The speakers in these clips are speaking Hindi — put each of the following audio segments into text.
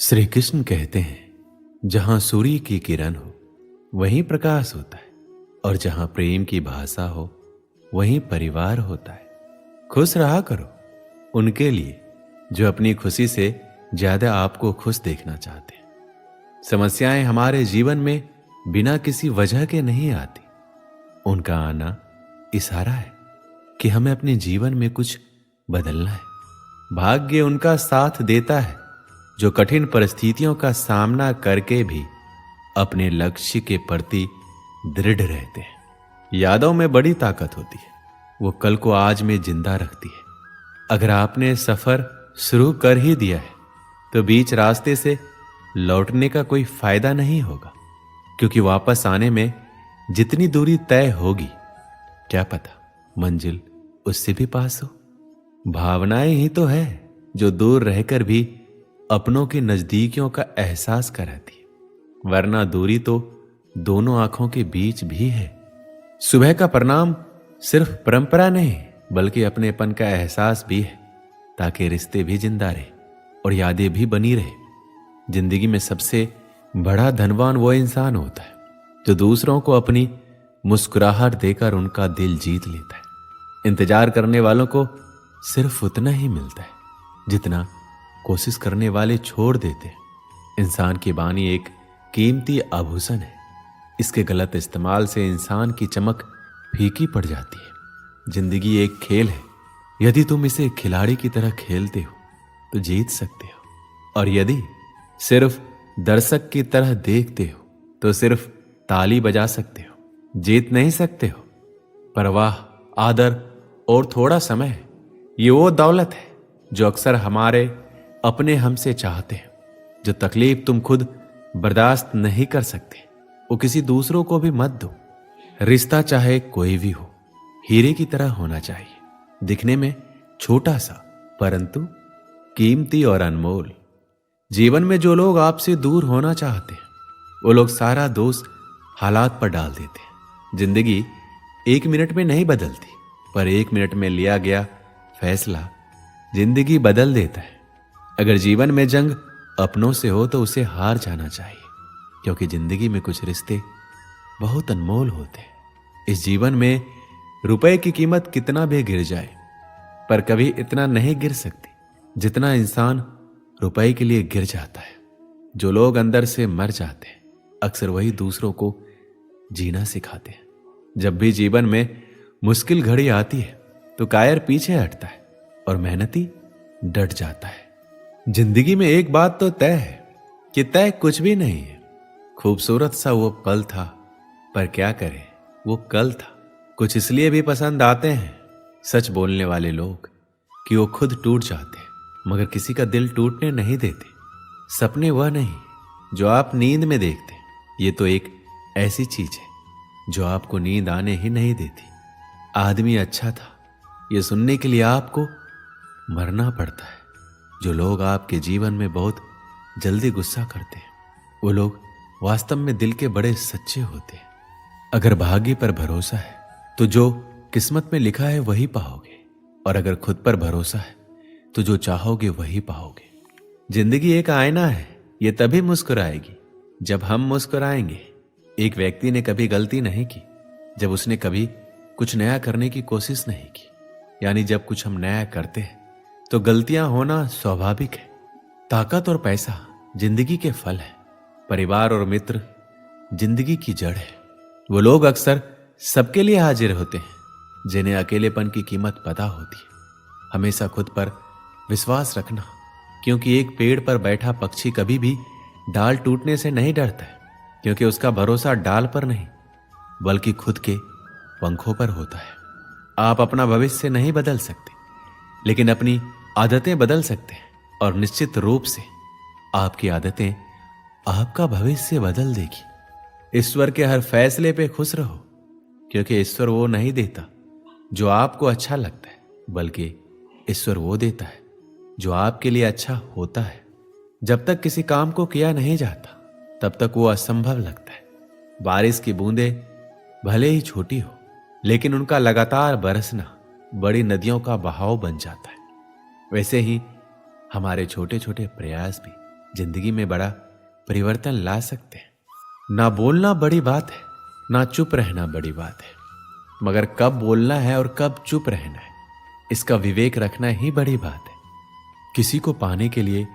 श्री कृष्ण कहते हैं, जहां सूर्य की किरण हो वहीं प्रकाश होता है, और जहां प्रेम की भाषा हो वहीं परिवार होता है। खुश रहा करो उनके लिए जो अपनी खुशी से ज्यादा आपको खुश देखना चाहते हैं। समस्याएं हमारे जीवन में बिना किसी वजह के नहीं आती। उनका आना इशारा है कि हमें अपने जीवन में कुछ बदलना है। भाग्य उनका साथ देता है जो कठिन परिस्थितियों का सामना करके भी अपने लक्ष्य के प्रति दृढ़ रहते हैं। यादों में बड़ी ताकत होती है, वो कल को आज में जिंदा रखती है। अगर आपने सफर शुरू कर ही दिया है तो बीच रास्ते से लौटने का कोई फायदा नहीं होगा, क्योंकि वापस आने में जितनी दूरी तय होगी क्या पता मंजिल उससे भी पास हो। भावनाएं ही तो है जो दूर रहकर भी अपनों की नजदीकियों का एहसास कराती है, वरना दूरी तो दोनों आंखों के बीच भी है। सुबह का प्रणाम सिर्फ परंपरा नहीं बल्कि अपनेपन का एहसास भी है, ताकि रिश्ते भी जिंदा रहे और यादें भी बनी रहे। जिंदगी में सबसे बड़ा धनवान वो इंसान होता है जो दूसरों को अपनी मुस्कुराहट देकर उनका दिल जीत लेता है। इंतजार करने वालों को सिर्फ उतना ही मिलता है जितना कोशिश करने वाले छोड़ देते हैं। इंसान की वाणी एक कीमती आभूषण है, इसके गलत इस्तेमाल से इंसान की चमक फीकी पड़ जाती है। जिंदगी एक खेल है, यदि तुम इसे खिलाड़ी की तरह खेलते हो तो जीत सकते हो, और यदि सिर्फ दर्शक की तरह देखते हो तो सिर्फ ताली बजा सकते हो, जीत नहीं सकते हो। परवाह, आदर और थोड़ा समय, ये वो दौलत है जो अक्सर हमारे अपने हमसे चाहते हैं। जो तकलीफ तुम खुद बर्दाश्त नहीं कर सकते वो किसी दूसरों को भी मत दो। रिश्ता चाहे कोई भी हो हीरे की तरह होना चाहिए, दिखने में छोटा सा परंतु कीमती और अनमोल। जीवन में जो लोग आपसे दूर होना चाहते हैं वो लोग सारा दोष हालात पर डाल देते हैं। जिंदगी 1 मिनट में नहीं बदलती, पर 1 मिनट में लिया गया फैसला जिंदगी बदल देता है। अगर जीवन में जंग अपनों से हो तो उसे हार जाना चाहिए, क्योंकि जिंदगी में कुछ रिश्ते बहुत अनमोल होते हैं। इस जीवन में रुपए की कीमत कितना भी गिर जाए पर कभी इतना नहीं गिर सकती जितना इंसान रुपए के लिए गिर जाता है। जो लोग अंदर से मर जाते हैं अक्सर वही दूसरों को जीना सिखाते हैं। जब भी जीवन में मुश्किल घड़ी आती है तो कायर पीछे हटता है और मेहनती डट जाता है। जिंदगी में एक बात तो तय है कि तय कुछ भी नहीं है। खूबसूरत सा वो पल था, पर क्या करें वो कल था। कुछ इसलिए भी पसंद आते हैं सच बोलने वाले लोग कि वो खुद टूट जाते हैं मगर किसी का दिल टूटने नहीं देते। सपने वह नहीं जो आप नींद में देखते, ये तो एक ऐसी चीज है जो आपको नींद आने ही नहीं देती। आदमी अच्छा था ये सुनने के लिए आपको मरना पड़ता है। जो लोग आपके जीवन में बहुत जल्दी गुस्सा करते हैं वो लोग वास्तव में दिल के बड़े सच्चे होते हैं। अगर भाग्य पर भरोसा है तो जो किस्मत में लिखा है वही पाओगे, और अगर खुद पर भरोसा है तो जो चाहोगे वही पाओगे। जिंदगी एक आईना है, ये तभी मुस्कुराएगी जब हम मुस्कुराएंगे। एक व्यक्ति ने कभी गलती नहीं की जब उसने कभी कुछ नया करने की कोशिश नहीं की। यानी जब कुछ हम नया करते हैं तो गलतियां होना स्वाभाविक है। ताकत और पैसा जिंदगी के फल है, परिवार और मित्र जिंदगी की जड़ है। वो लोग अक्सर सबके लिए हाजिर होते हैं जिन्हें अकेलेपन की कीमत पता होती है। हमेशा खुद पर विश्वास रखना, क्योंकि एक पेड़ पर बैठा पक्षी कभी भी डाल टूटने से नहीं डरता है, क्योंकि उसका भरोसा डाल पर नहीं बल्कि खुद के पंखों पर होता है। आप अपना भविष्य नहीं बदल सकते लेकिन अपनी आदतें बदल सकते हैं, और निश्चित रूप से आपकी आदतें आपका भविष्य बदल देगी। ईश्वर के हर फैसले पे खुश रहो, क्योंकि ईश्वर वो नहीं देता जो आपको अच्छा लगता है बल्कि ईश्वर वो देता है जो आपके लिए अच्छा होता है। जब तक किसी काम को किया नहीं जाता तब तक वो असंभव लगता है। बारिश की बूंदें भले ही छोटी हो लेकिन उनका लगातार बरसना बड़ी नदियों का बहाव बन जाता है। वैसे ही हमारे छोटे छोटे प्रयास भी जिंदगी में बड़ा परिवर्तन ला सकते हैं। ना बोलना बड़ी बात है, ना चुप रहना बड़ी बात है, मगर कब बोलना है और कब चुप रहना है, इसका विवेक रखना ही बड़ी बात है। किसी को पाने के लिए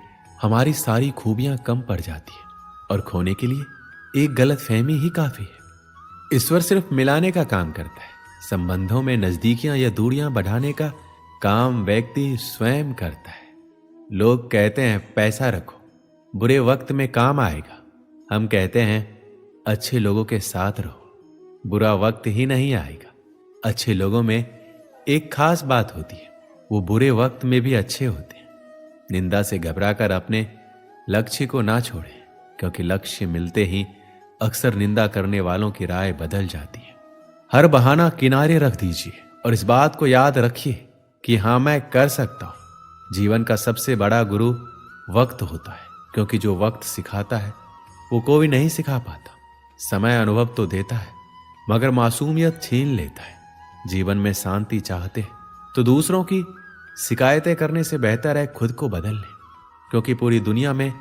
हमारी सारी खूबियां कम पड़ जाती है और खोने के लिए एक गलत फहमी ही काफी है। ईश्वर सिर्फ मिलाने का काम करता है। संबंधों में नजदीकियां या दूरियां बढ़ाने का काम व्यक्ति स्वयं करता है। लोग कहते हैं पैसा रखो, बुरे वक्त में काम आएगा। हम कहते हैं अच्छे लोगों के साथ रहो, बुरा वक्त ही नहीं आएगा। अच्छे लोगों में एक खास बात होती है, वो बुरे वक्त में भी अच्छे होते हैं। निंदा से घबराकर अपने लक्ष्य को ना छोड़ें, क्योंकि लक्ष्य मिलते ही अक्सर निंदा करने वालों की राय बदल जाती है। हर बहाना किनारे रख दीजिए और इस बात को याद रखिए कि हाँ, मैं कर सकता हूं। जीवन का सबसे बड़ा गुरु वक्त होता है, क्योंकि जो वक्त सिखाता है वो कोई नहीं सिखा पाता। समय अनुभव तो देता है, मगर मासूमियत छीन लेता है। जीवन में शांति चाहते हैं तो दूसरों की शिकायतें करने से बेहतर है खुद को बदल लें, क्योंकि पूरी दुनिया में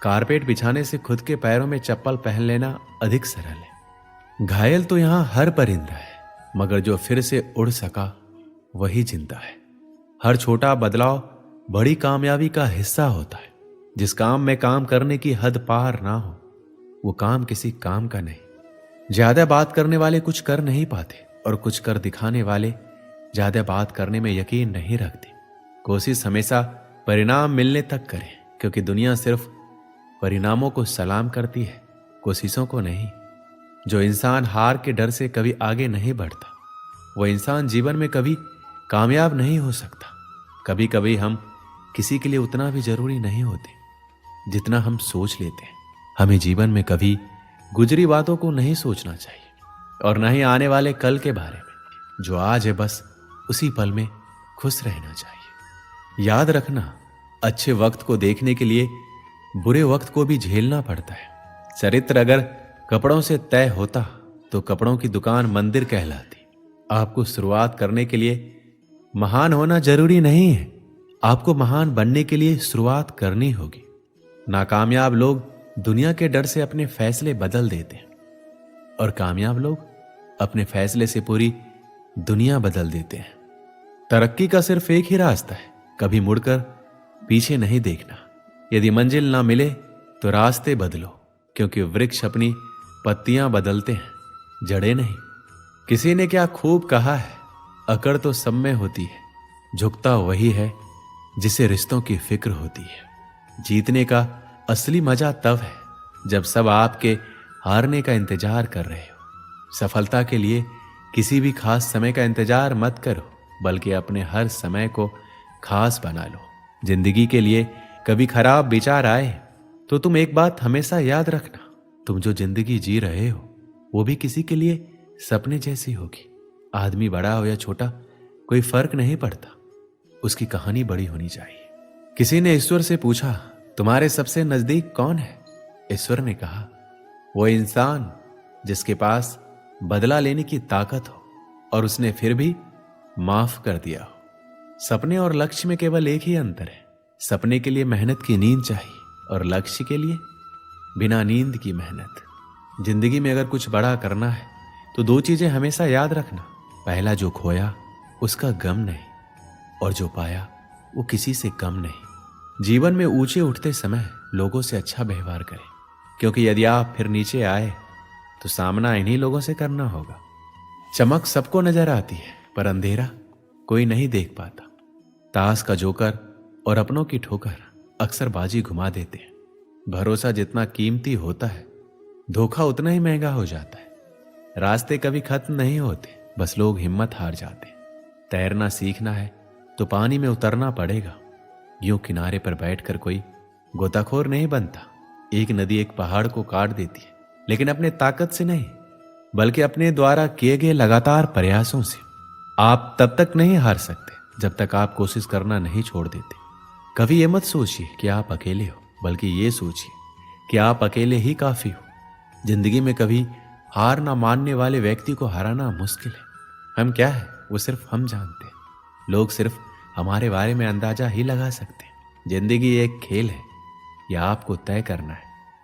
कारपेट बिछाने से खुद के पैरों में चप्पल पहन लेना अधिक सरल है। घायल तो यहां हर परिंदा है, मगर जो फिर से उड़ सका वही जिंदा है। हर छोटा बदलाव बड़ी कामयाबी का हिस्सा होता है। जिस काम में काम करने की हद पार ना हो, वो काम किसी काम का नहीं। ज्यादा बात करने वाले कुछ कर नहीं पाते और कुछ कर दिखाने वाले ज्यादा बात करने में यकीन नहीं रखते। कोशिश हमेशा परिणाम मिलने तक करें, क्योंकि दुनिया सिर्फ परिणामों को सलाम करती है, कोशिशों को नहीं। जो इंसान हार के डर से कभी आगे नहीं बढ़ता, वो इंसान जीवन में कभी कामयाब नहीं हो सकता। कभी कभी हम किसी के लिए उतना भी जरूरी नहीं होते जितना हम सोच लेते हैं। हमें जीवन में कभी गुजरी बातों को नहीं सोचना चाहिए और न ही आने वाले कल के बारे में। जो आज है बस उसी पल में खुश रहना चाहिए। याद रखना, अच्छे वक्त को देखने के लिए बुरे वक्त को भी झेलना पड़ता है। चरित्र अगर कपड़ों से तय होता तो कपड़ों की दुकान मंदिर कहलाती। आपको शुरुआत करने के लिए महान होना जरूरी नहीं है, आपको महान बनने के लिए शुरुआत करनी होगी। नाकामयाब लोग दुनिया के डर से अपने फैसले बदल देते हैं और कामयाब लोग अपने फैसले से पूरी दुनिया बदल देते हैं। तरक्की का सिर्फ एक ही रास्ता है, कभी मुड़कर पीछे नहीं देखना। यदि मंजिल ना मिले तो रास्ते बदलो, क्योंकि वृक्ष अपनी पत्तियां बदलते हैं, जड़ें नहीं। किसी ने क्या खूब कहा है, अकड़ तो सब में होती है, झुकता वही है जिसे रिश्तों की फिक्र होती है। जीतने का असली मजा तब है जब सब आपके हारने का इंतजार कर रहे हो। सफलता के लिए किसी भी खास समय का इंतजार मत करो, बल्कि अपने हर समय को खास बना लो। जिंदगी के लिए कभी खराब विचार आए तो तुम एक बात हमेशा याद रखना, तुम जो जिंदगी जी रहे हो वो भी किसी के लिए सपने जैसी होगी। आदमी बड़ा हो या छोटा कोई फर्क नहीं पड़ता, उसकी कहानी बड़ी होनी चाहिए। किसी ने ईश्वर से पूछा, तुम्हारे सबसे नजदीक कौन है? ईश्वर ने कहा, वो इंसान जिसके पास बदला लेने की ताकत हो और उसने फिर भी माफ कर दिया हो। सपने और लक्ष्य में केवल एक ही अंतर है, सपने के लिए मेहनत की नींद चाहिए और लक्ष्य के लिए बिना नींद की मेहनत। जिंदगी में अगर कुछ बड़ा करना है तो दो चीजें हमेशा याद रखना, पहला जो खोया उसका गम नहीं, और जो पाया वो किसी से कम नहीं। जीवन में ऊंचे उठते समय लोगों से अच्छा व्यवहार करें, क्योंकि यदि आप फिर नीचे आए तो सामना इन्हीं लोगों से करना होगा। चमक सबको नजर आती है, पर अंधेरा कोई नहीं देख पाता। ताश का जोकर और अपनों की ठोकर अक्सर बाजी घुमा देते हैं। भरोसा जितना कीमती होता है, धोखा उतना ही महंगा हो जाता है। रास्ते कभी खत्म नहीं होते, बस लोग हिम्मत हार जाते। तैरना सीखना है तो पानी में उतरना पड़ेगा। यूं किनारे पर बैठकर कोई गोताखोर नहीं बनता। एक नदी एक पहाड़ को काट देती है, लेकिन अपने ताकत से नहीं, बल्कि अपने द्वारा किए गए लगातार प्रयासों से। आप तब तक नहीं हार सकते जब तक आप कोशिश करना नहीं छोड़ देते। कभी ये मत सोचिए कि आप अकेले हो, बल्कि ये सोचिए कि आप अकेले ही काफी हो। जिंदगी में कभी हार ना मानने वाले व्यक्ति को हराना मुश्किल है। हम क्या है वो सिर्फ हम जानते हैं, लोग सिर्फ हमारे बारे में अंदाजा ही लगा सकते हैं। जिंदगी एक खेल है, या आपको तय करना है,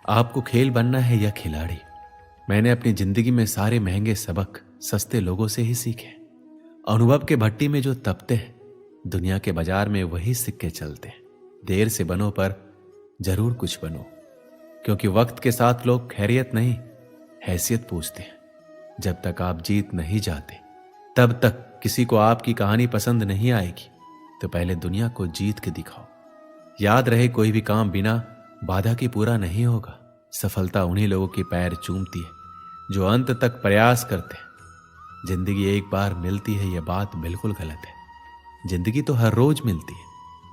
आपको खेल बनना है या खिलाड़ी। मैंने अपनी जिंदगी में सारे महंगे सबक सस्ते लोगों से ही सीखे। अनुभव के भट्टी में जो तपते हैं, दुनिया के बाजार में वही सिक्के चलते हैं। देर से बनो पर जरूर कुछ बनो, क्योंकि वक्त के साथ लोग खैरियत नहीं हैसियत पूछते हैं। जब तक आप जीत नहीं जाते, तब तक किसी को आपकी कहानी पसंद नहीं आएगी। तो पहले दुनिया को जीत के दिखाओ। याद रहे, कोई भी काम बिना बाधा की पूरा नहीं होगा। सफलता उन्हीं लोगों के पैर चूमती है जो अंत तक प्रयास करते हैं। जिंदगी एक बार मिलती है, यह बात बिल्कुल गलत है। जिंदगी तो हर रोज मिलती है,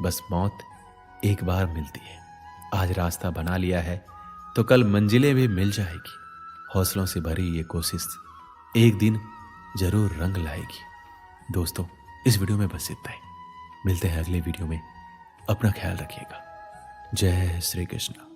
बस मौत एक बार मिलती है। आज रास्ता बना लिया है तो कल मंजिलें भी मिल जाएगी। हौसलों से भरी ये कोशिश एक दिन जरूर रंग लाएगी। दोस्तों, इस वीडियो में बस इतना ही। मिलते हैं अगले वीडियो में। अपना ख्याल रखिएगा। जय श्री कृष्ण।